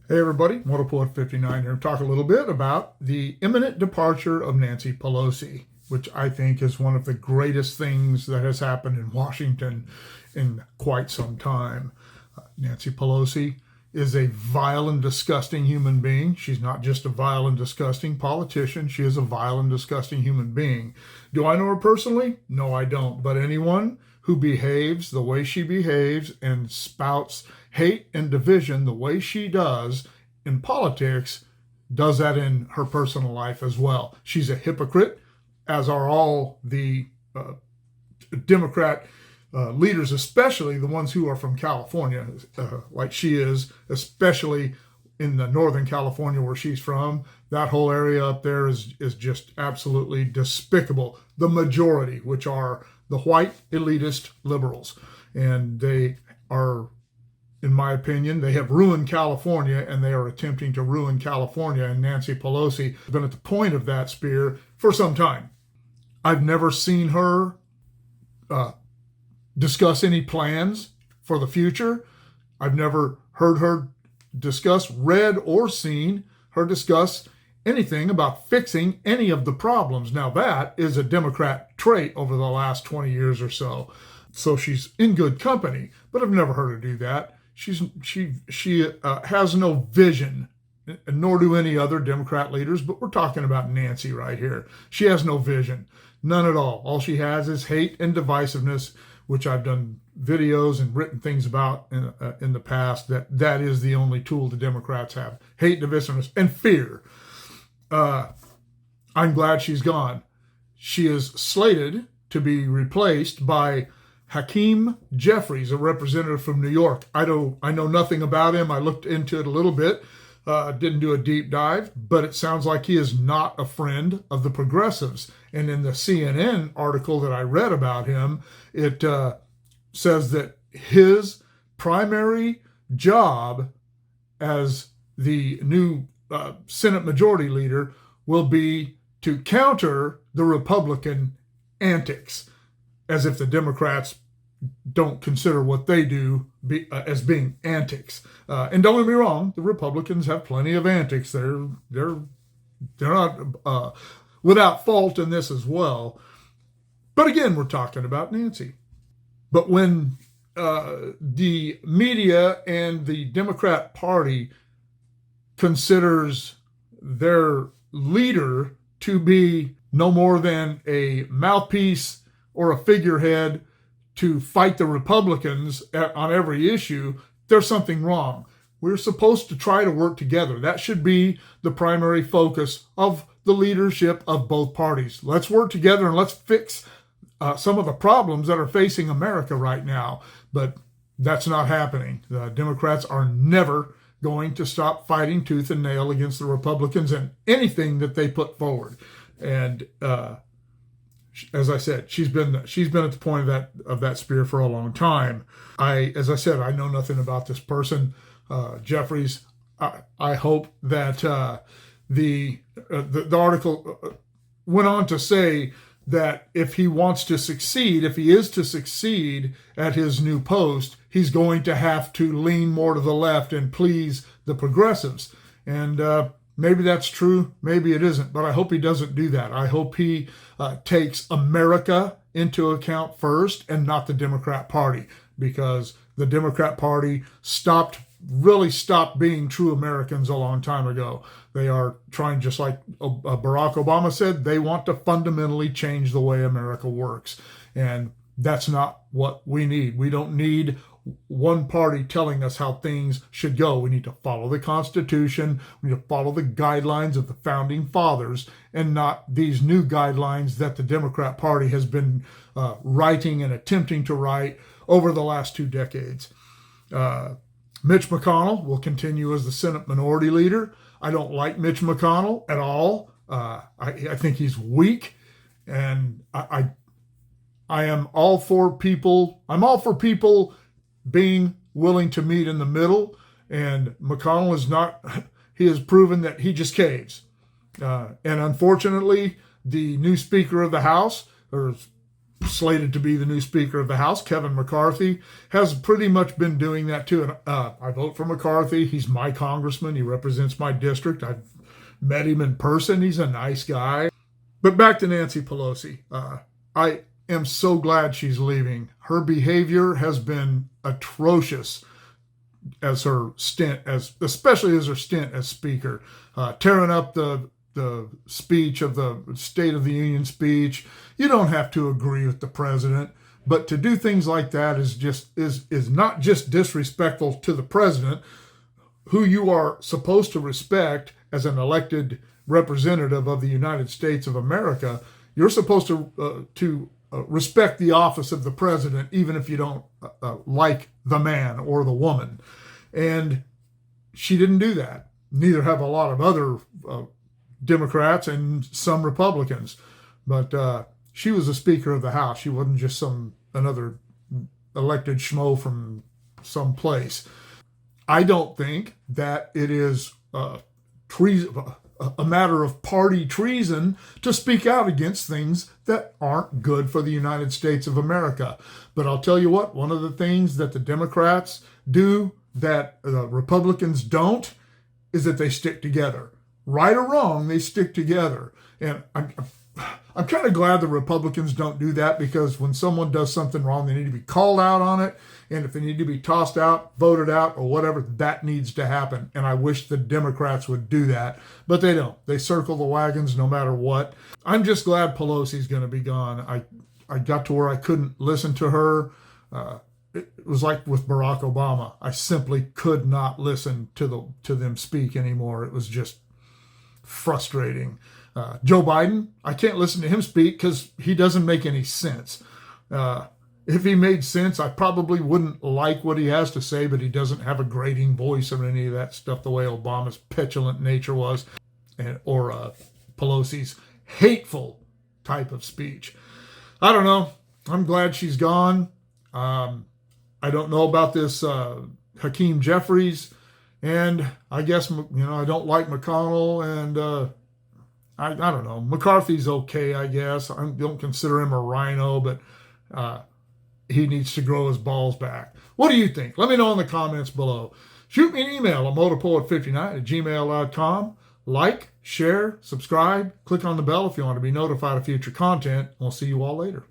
Hey everybody, Motorpoet 59 here to talk a little bit about the imminent departure of Nancy Pelosi, which I think is one of the greatest things that has happened in Washington in quite some time. Nancy Pelosi is a vile and disgusting human being. She's not just a vile and disgusting politician, she is a vile and disgusting human being. Do I know her personally? No, I don't. But anyone who behaves the way she behaves and spouts hate and division the way she does in politics does that in her personal life as well. She's a hypocrite, as are all the Democrat leaders, especially the ones who are from California, like she is, especially in the Northern California where she's from. That whole area up there is just absolutely despicable. The majority, which are the white elitist liberals. And they are, in my opinion, they have ruined California, and they are attempting to ruin California. And Nancy Pelosi has been at the point of that spear for some time. I've never seen her discuss any plans for the future. I've never heard her discuss, read, or seen her discuss anything about fixing any of the problems. Now that is a Democrat trait over the last 20 years or so. So she's in good company, but I've never heard her do that. She has no vision, nor do any other Democrat leaders, but we're talking about Nancy right here. She has no vision, none at all. All she has is hate and divisiveness, which I've done videos and written things about in the past. That is the only tool the Democrats have: hate, divisiveness, and fear. I'm glad she's gone. She is slated to be replaced by Hakeem Jeffries, a representative from New York. I know nothing about him. I looked into it a little bit, didn't do a deep dive, but it sounds like he is not a friend of the progressives. And in the CNN article that I read about him, it says that his primary job as the new Senate Majority Leader will be to counter the Republican antics, as if the Democrats don't consider what they do as being antics. And don't get me wrong, the Republicans have plenty of antics. They're not without fault in this as well. But again, we're talking about Nancy. But when the media and the Democrat Party considers their leader to be no more than a mouthpiece or a figurehead to fight the Republicans on every issue, there's something wrong. We're supposed to try to work together. That should be the primary focus of the leadership of both parties. Let's work together and let's fix some of the problems that are facing America right now. But that's not happening. The Democrats are never going to stop fighting tooth and nail against the Republicans and anything that they put forward. And as I said, she's been at the point of that spear for a long time. As I said, I know nothing about this person, Jeffries. I hope that the article went on to say that if he is to succeed at his new post, he's going to have to lean more to the left and please the progressives. And maybe that's true, maybe it isn't, but I hope he doesn't do that. I hope he takes America into account first and not the Democrat Party, because the Democrat Party really stopped being true Americans a long time ago. They are trying, just like Barack Obama said, they want to fundamentally change the way America works. And that's not what we need. We don't need one party telling us how things should go. We need to follow the Constitution. We need to follow the guidelines of the Founding Fathers, and not these new guidelines that the Democrat Party has been writing and attempting to write over the last 2 decades. Mitch McConnell will continue as the Senate Minority Leader. I don't like Mitch McConnell at all. I think he's weak, and I am all for people. I'm all for people being willing to meet in the middle, and McConnell is not. He has proven that he just caves. And unfortunately, the new Speaker of the House, or slated to be the new Speaker of the House, Kevin McCarthy, has pretty much been doing that too. And I vote for McCarthy. He's my congressman. He represents my district. I've met him in person. He's a nice guy. But back to Nancy Pelosi. I am so glad she's leaving. Her behavior has been atrocious as her stint, especially as her stint as Speaker, tearing up the speech of the State of the Union speech. You don't have to agree with the president, but to do things like that is not just disrespectful to the president, who you are supposed to respect as an elected representative of the United States of America. You're supposed to respect the office of the president, even if you don't like the man or the woman. And she didn't do that. Neither have a lot of other Democrats and some Republicans. But she was the Speaker of the House. She wasn't just another elected schmo from some place. I don't think that it is a matter of party treason to speak out against things that aren't good for the United States of America. But I'll tell you what, one of the things that the Democrats do that the Republicans don't is that they stick together. Right or wrong, they stick together. And I'm kind of glad the Republicans don't do that, because when someone does something wrong, they need to be called out on it. And if they need to be tossed out, voted out, or whatever, that needs to happen. And I wish the Democrats would do that, but they don't. They circle the wagons no matter what. I'm just glad Pelosi's going to be gone. I got to where I couldn't listen to her. It was like with Barack Obama. I simply could not listen to them speak anymore. It was just frustrating. Joe Biden, I can't listen to him speak because he doesn't make any sense. If he made sense, I probably wouldn't like what he has to say, but he doesn't have a grating voice or any of that stuff the way Obama's petulant nature was, or Pelosi's hateful type of speech. I don't know. I'm glad she's gone. I don't know about this Hakeem Jeffries, and I guess, I don't like McConnell, and I don't know. McCarthy's okay, I guess. I don't consider him a rhino, but he needs to grow his balls back. What do you think? Let me know in the comments below. Shoot me an email at motorpoet59@gmail.com. Like, share, subscribe, click on the bell if you want to be notified of future content. We'll see you all later.